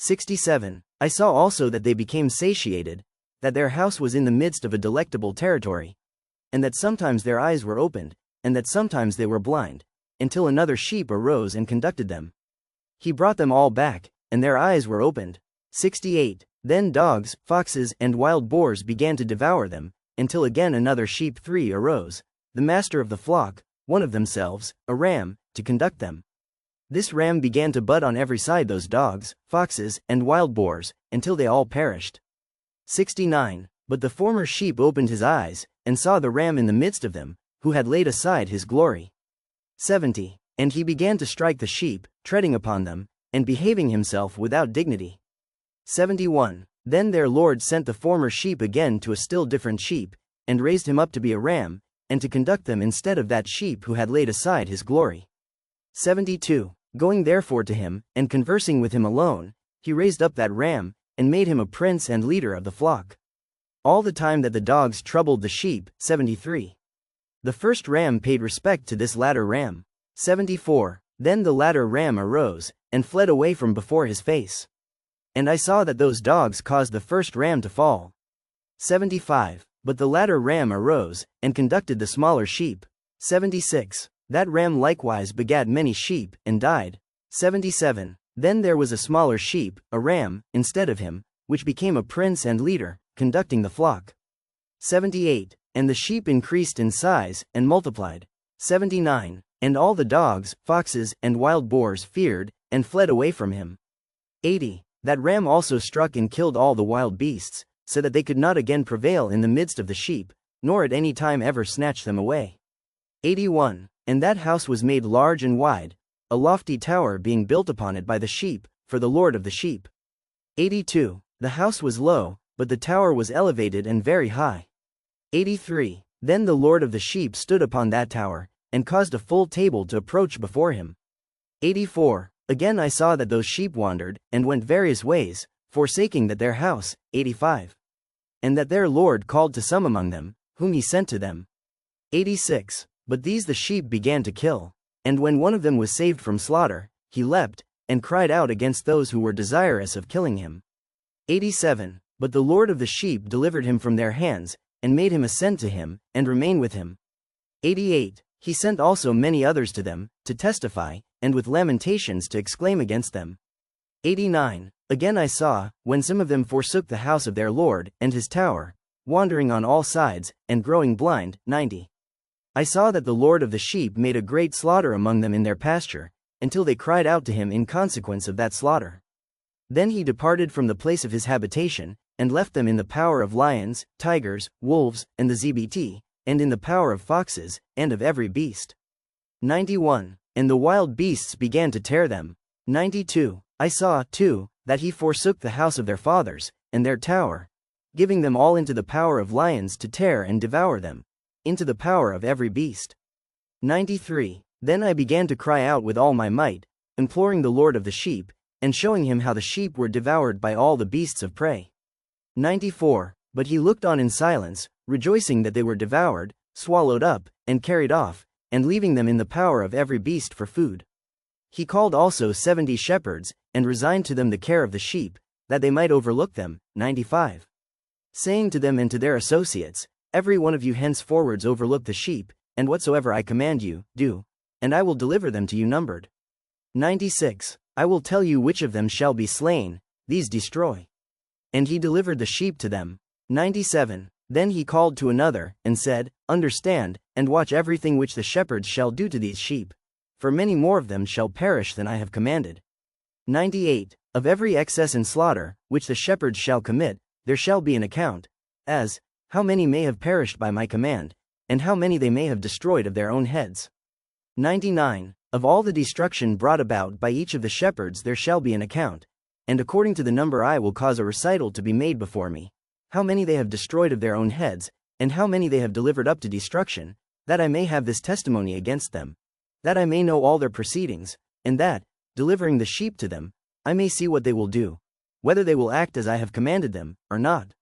67. I saw also that they became satiated, that their house was in the midst of a delectable territory, and that sometimes their eyes were opened, and that sometimes they were blind, until another sheep arose and conducted them. He brought them all back, and their eyes were opened. 68. Then dogs, foxes, and wild boars began to devour them, until again another sheep 3 arose, the master of the flock, one of themselves, a ram, to conduct them. This ram began to butt on every side those dogs, foxes, and wild boars, until they all perished. 69. But the former sheep opened his eyes, and saw the ram in the midst of them, who had laid aside his glory. 70. And he began to strike the sheep, treading upon them, and behaving himself without dignity. 71. Then their Lord sent the former sheep again to a still different sheep, and raised him up to be a ram, and to conduct them instead of that sheep who had laid aside his glory. 72. Going therefore to him, and conversing with him alone, he raised up that ram, and made him a prince and leader of the flock. All the time that the dogs troubled the sheep. 73. The first ram paid respect to this latter ram. 74. Then the latter ram arose, and fled away from before his face. And I saw that those dogs caused the first ram to fall. 75. But the latter ram arose, and conducted the smaller sheep. 76. That ram likewise begat many sheep, and died. 77. Then there was a smaller sheep, a ram, instead of him, which became a prince and leader, conducting the flock. 78. And the sheep increased in size, and multiplied. 79. And all the dogs, foxes, and wild boars feared, and fled away from him. 80. That ram also struck and killed all the wild beasts, so that they could not again prevail in the midst of the sheep, nor at any time ever snatch them away. 81. And that house was made large and wide, a lofty tower being built upon it by the sheep, for the Lord of the sheep. 82. The house was low, but the tower was elevated and very high. 83. Then the Lord of the sheep stood upon that tower, and caused a full table to approach before him. 84. Again I saw that those sheep wandered, and went various ways, forsaking that their house. 85. And that their Lord called to some among them, whom he sent to them. 86. But these the sheep began to kill, and when one of them was saved from slaughter, he leapt, and cried out against those who were desirous of killing him. 87. But the Lord of the sheep delivered him from their hands, and made him ascend to him, and remain with him. 88. He sent also many others to them, to testify, and with lamentations to exclaim against them. 89. Again I saw, when some of them forsook the house of their Lord, and his tower, wandering on all sides, and growing blind. 90. I saw that the Lord of the sheep made a great slaughter among them in their pasture, until they cried out to him in consequence of that slaughter. Then he departed from the place of his habitation, and left them in the power of lions, tigers, wolves, and the ZBT, and in the power of foxes, and of every beast. 91. And the wild beasts began to tear them. 92. I saw, too, that he forsook the house of their fathers, and their tower, giving them all into the power of lions to tear and devour them, into the power of every beast. 93. Then I began to cry out with all my might, imploring the Lord of the sheep, and showing him how the sheep were devoured by all the beasts of prey. 94. But he looked on in silence, rejoicing that they were devoured, swallowed up, and carried off, and leaving them in the power of every beast for food. He called also 70 shepherds, and resigned to them the care of the sheep, that they might overlook them. 95. Saying to them and to their associates, every one of you henceforwards overlook the sheep, and whatsoever I command you, do, and I will deliver them to you numbered. 96. I will tell you which of them shall be slain, these destroy. And he delivered the sheep to them. 97. Then he called to another, and said, understand, and watch everything which the shepherds shall do to these sheep, for many more of them shall perish than I have commanded. 98. Of every excess and slaughter, which the shepherds shall commit, there shall be an account, as, how many may have perished by my command, and how many they may have destroyed of their own heads. 99. Of all the destruction brought about by each of the shepherds there shall be an account, and according to the number I will cause a recital to be made before me, how many they have destroyed of their own heads, and how many they have delivered up to destruction, that I may have this testimony against them, that I may know all their proceedings, and that, delivering the sheep to them, I may see what they will do, whether they will act as I have commanded them, or not.